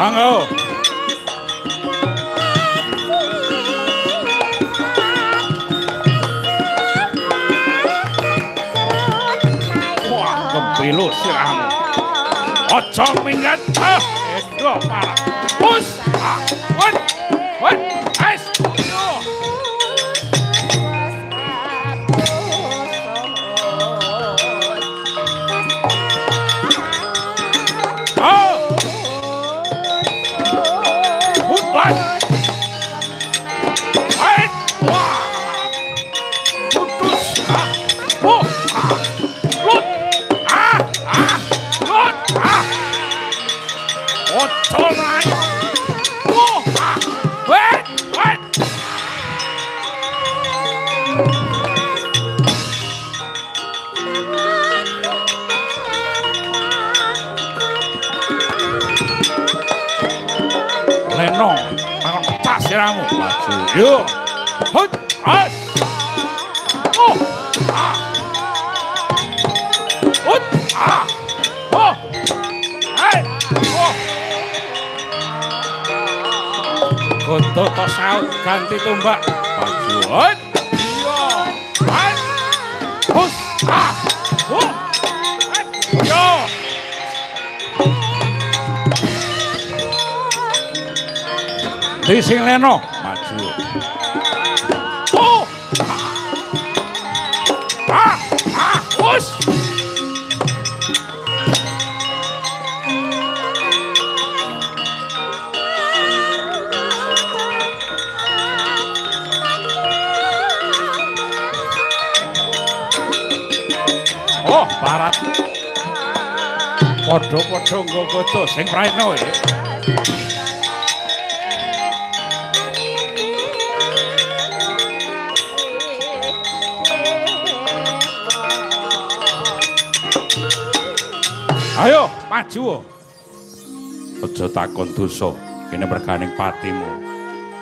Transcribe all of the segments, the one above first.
Tanggo. Wah, kepilu siramu. Ojo minggat. Edo parah. Pus. Wet. Es. Leno, makan pecah siramu. Maju, yuk. Hut, as. Oh, ah. Hut, ah. Oh, hai, oh. Goto to saut ganti tumbak. Maju, hut. Iya, hai. Hus, ah. Oh, hai. Yo. Di sing leno maju. Oh. Us. Oh, barat. Podo-podo nggo goto sing praeno ya. Ayo, maju. Aja takon dosa, kene merganing patimu.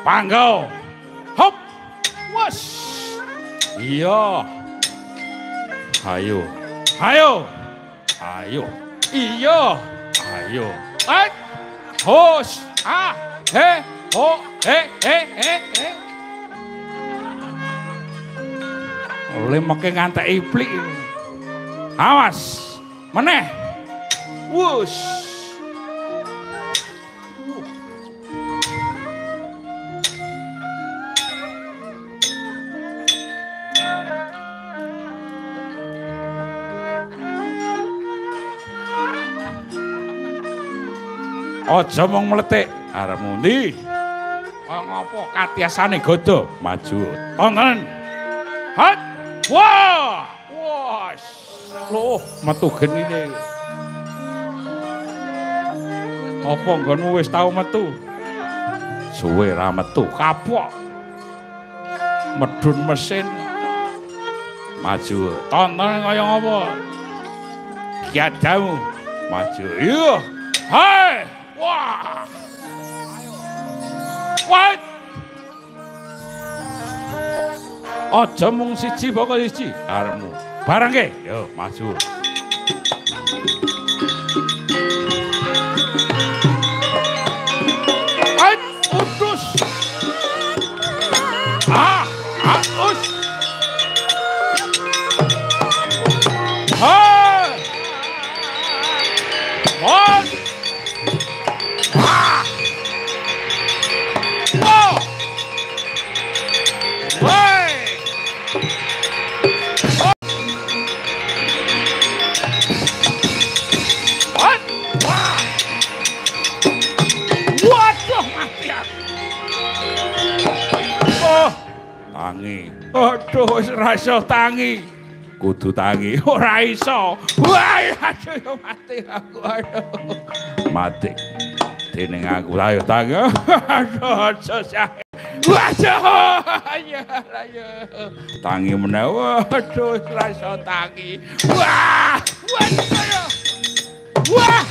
Panggo. Hop. Wes. Iya. Ayo. Ayo. Ayo. Iya. Ayo. Hos. Ah. He. Ho. He. Oleh mengke ngantek iplik. Awas. Meneh. Wush. Aja mung mletik arepmu ndi? Ngopo katiasane godo maju. Tonton. Hat. Wah. Wah. Loh, metu genine. Apa nggonmu wis tau metu? Suwe ra metu, kapok. Medun mesin. Maju, tonton kaya ngapa? Kiadamu. Maju. Iya. Hai. Wah. What? Aja mung siji pokok siji arepmu. Barang ke? Yo, maju. Utus. Us. Hai. What? Oh. Woi. What? Waduh, mati aku. Oh, tangi. Aduh, wis ra iso tangi. Kudu tangi, ora iso. Wah, aduh mati aku. Aduh. Mati. Dening aku ayo tangi. Aduh, susah. Waduh, ayo. Tangi meneh. Waduh, ora iso tangi. Wah, waduh. Wah.